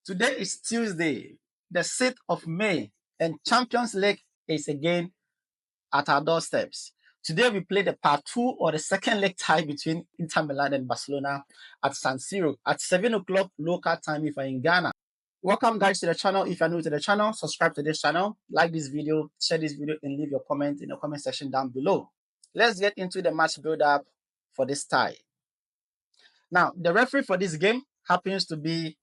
Today is Tuesday, the 6th of May, and Champions League is again at our doorsteps. Today we play the part 2 or the second leg tie between Inter Milan and Barcelona at San Siro at 7 o'clock local time if you're in Ghana. Welcome guys to the channel. If you're new to the channel, subscribe to this channel, like this video, share this video, and leave your comment in the comment section down below. Let's get into the match build-up for this tie. Now, the referee for this game happens to be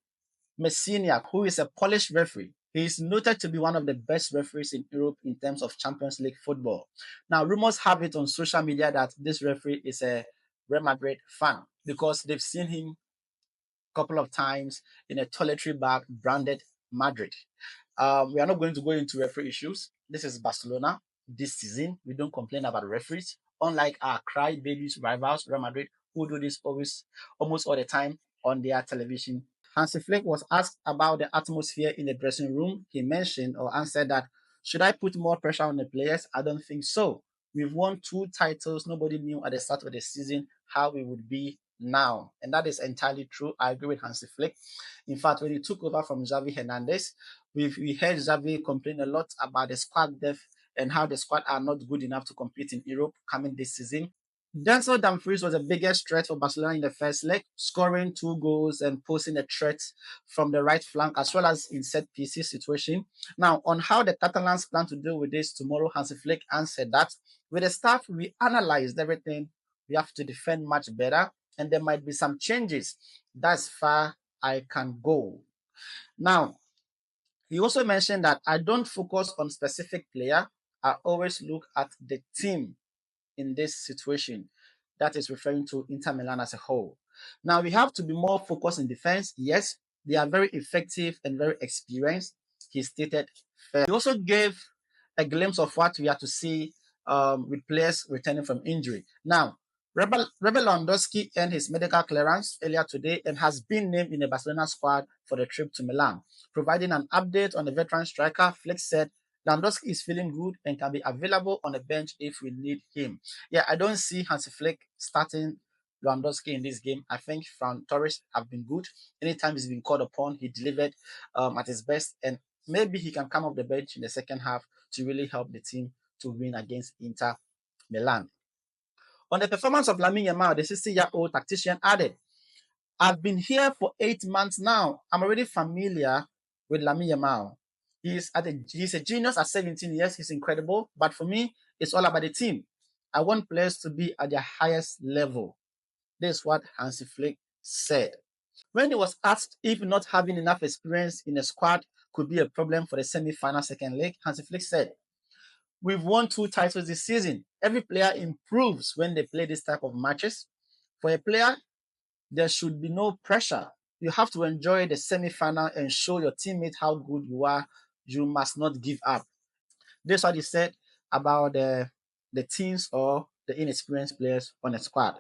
Messiniak, who is a Polish referee. He is noted to be one of the best referees in Europe in terms of Champions League football. Now, rumors have it on social media that this referee is a Real Madrid fan because they've seen him a couple of times in a toiletry bag branded Madrid. We are not going to go into referee issues. This is Barcelona this season. We don't complain about referees, unlike our crybabies rivals, Real Madrid, who do this almost all the time on their television. Hansi Flick was asked about the atmosphere in the dressing room. He mentioned or answered that, should I put more pressure on the players? I don't think so. We've won 2 titles. Nobody knew at the start of the season how we would be now. And that is entirely true. I agree with Hansi Flick. In fact, when he took over from Xavi Hernandez, we heard Xavi complain a lot about the squad depth and how the squad are not good enough to compete in Europe coming this season. Denzel Dumfries was the biggest threat for Barcelona in the first leg, scoring 2 goals and posing a threat from the right flank as well as in set pieces situation. Now, on how the Catalans plan to deal with this tomorrow, Hansi Flick answered that with the staff, we analyzed everything. We have to defend much better, and there might be some changes. That's far I can go. Now, he also mentioned that I don't focus on specific player. I always look at the team in this situation. That is referring to Inter Milan as a whole. Now we have to be more focused in defense. Yes, they are very effective and very experienced, he stated. He also gave a glimpse of what we have to see with players returning from injury. Now, Rebel Lewandowski earned his medical clearance earlier today and has been named in the Barcelona squad for the trip to Milan. Providing an update on the veteran striker, Flick said Lewandowski is feeling good and can be available on the bench if we need him. Yeah, I don't see Hansi Flick starting Lewandowski in this game. I think Ferran Torres have been good. Anytime he's been called upon, he delivered at his best. And maybe he can come off the bench in the second half to really help the team to win against Inter Milan. On the performance of Lamine Yamal, the 60-year-old tactician added, I've been here for 8 months now. I'm already familiar with Lamine Yamal. He's a genius at 17 years. He's incredible. But for me, it's all about the team. I want players to be at their highest level. This is what Hansi Flick said. When he was asked if not having enough experience in a squad could be a problem for the semi-final second leg, Hansi Flick said, we've won 2 titles this season. Every player improves when they play this type of matches. For a player, there should be no pressure. You have to enjoy the semi-final and show your teammates how good you are. You must not give up. This is what he said about the teams or the inexperienced players on a squad.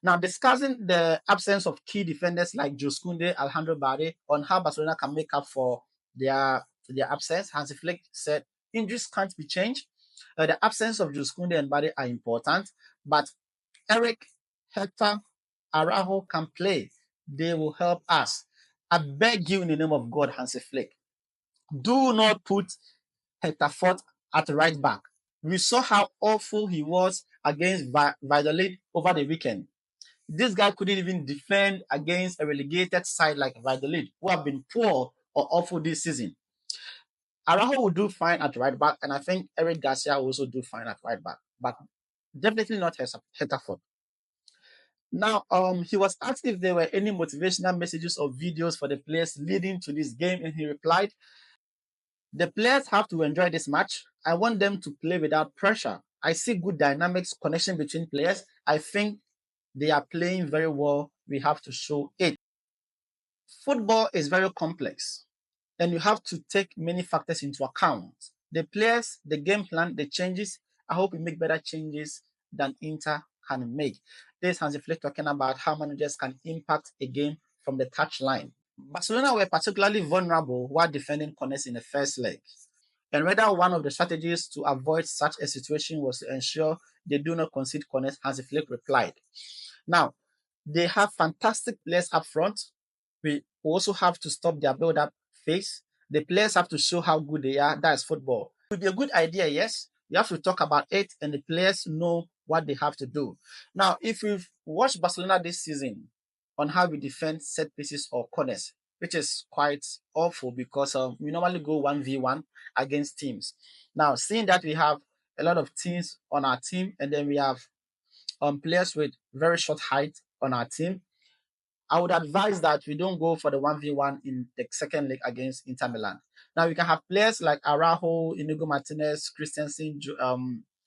Now, discussing the absence of key defenders like Jules Koundé, Alejandro Balde, on how Barcelona can make up for their absence, Hansi Flick said, injuries can't be changed. The absence of Jules Koundé and Balde are important, but Eric, Hector, Araujo can play. They will help us. I beg you in the name of God, Hansi Flick, do not put Hector Fort at right back. We saw how awful he was against Valladolid over the weekend. This guy couldn't even defend against a relegated side like Valladolid, who have been poor or awful this season. Araujo will do fine at right back, and I think Eric Garcia will also do fine at right back, but definitely not Hector Fort. Now, he was asked if there were any motivational messages or videos for the players leading to this game, and he replied, the players have to enjoy this match. I want them to play without pressure. I see good dynamics, connection between players. I think they are playing very well. We have to show it. Football is very complex, and you have to take many factors into account. The players, the game plan, the changes. I hope we make better changes than Inter can make. This is Hansi Flick talking about how managers can impact a game from the touchline. Barcelona were particularly vulnerable while defending corners in the first leg. And whether one of the strategies to avoid such a situation was to ensure they do not concede corners, Hansi Flick replied. Now, they have fantastic players up front. We we also have to stop their build-up phase. The players have to show how good they are. That's football. It would be a good idea, yes. You have to talk about it, and the players know what they have to do. Now, if we've watched Barcelona this season on how we defend set pieces or corners, which is quite awful because we normally go 1v1 against teams. Now, seeing that we have a lot of teams on our team, and then we have players with very short height on our team, I would advise that we don't go for the 1v1 in the second leg against Inter Milan. Now, we can have players like Araujo, Inigo Martinez, Christensen,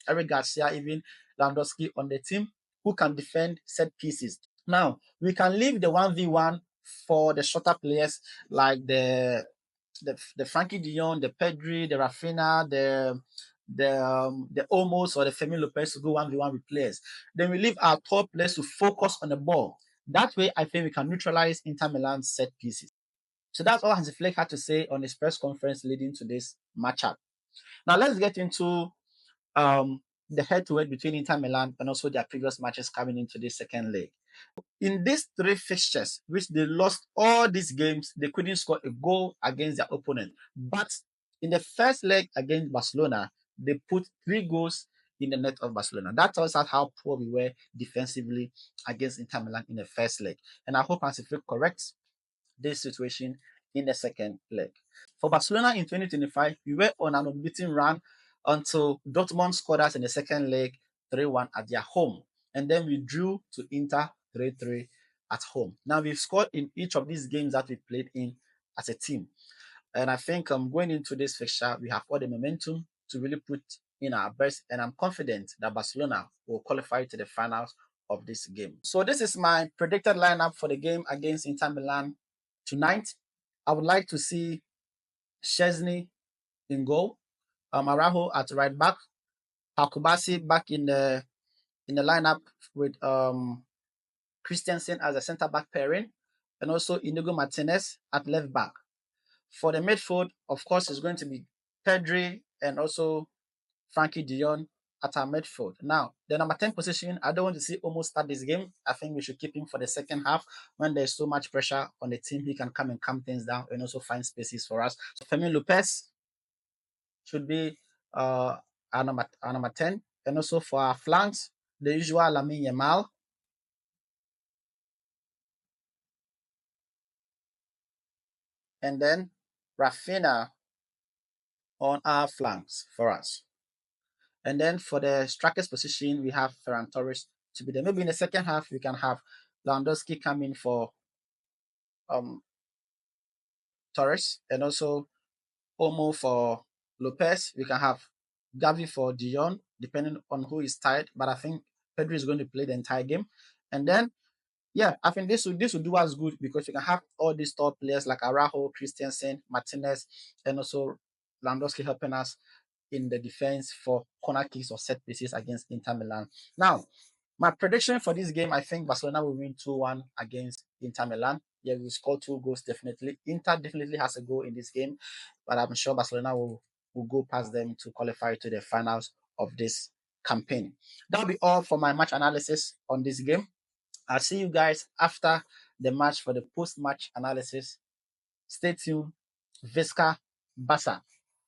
Eric Garcia, even Lewandowski on the team who can defend set pieces. Now, we can leave the 1v1 for the shorter players like the Frankie de Jong, the Pedri, the Rafinha, the Olmos or the Fermin Lopez to go 1v1 with players. Then we leave our top players to focus on the ball. That way, I think we can neutralize Inter Milan's set pieces. So that's all Hansi Flick had to say on his press conference leading to this matchup. Now let's get into the head-to-head between Inter Milan and also their previous matches coming into this second leg. In these three fixtures, which they lost all these games, they couldn't score a goal against their opponent. But in the first leg against Barcelona, they put 3 goals in the net of Barcelona. That tells us how poor we were defensively against Inter Milan in the first leg. And I hope Hansi Flick corrects this situation in the second leg. For Barcelona in 2025, we were on an unbeaten run until Dortmund scored us in the second leg 3-1 at their home. And then we drew to Inter 3-3 at home. Now we've scored in each of these games that we played in as a team. And I think going into this fixture, we have all the momentum to really put in our best. And I'm confident that Barcelona will qualify to the finals of this game. So this is my predicted lineup for the game against Inter Milan tonight. I would like to see Szczesny in goal, Araujo at right back, Pakubasi back in the lineup with Christensen as a centre back pairing, and also Inigo Martinez at left back. For the midfield, of course, it's going to be Pedri and also Frankie de Jong at our midfield. Now, the number 10 position, I don't want to see almost start this game. I think we should keep him for the second half when there's so much pressure on the team. He can come and calm things down and also find spaces for us. So Fermin Lopez should be our number 10. And also for our flanks, the usual Lamine Yamal. And then Rafinha on our flanks for us. And then for the strikers position, we have Ferran Torres to be there. Maybe in the second half, we can have Lewandowski come in for Torres and also Olmo for Lopez. We can have Gavi for De Jong, depending on who is tired. But I think Pedri is going to play the entire game. And then, yeah, I think this will do us good because we can have all these top players like Araujo, Christensen, Martinez, and also Lewandowski helping us in the defense for corner kicks or set pieces against Inter Milan. Now, my prediction for this game, I think Barcelona will win 2-1 against Inter Milan. Yeah, we score 2 goals definitely. Inter definitely has a goal in this game, but I'm sure Barcelona will go past them to qualify to the finals of this campaign. That'll be all for my match analysis on this game. I'll see you guys after the match for the post-match analysis. Stay tuned. Visca Basa.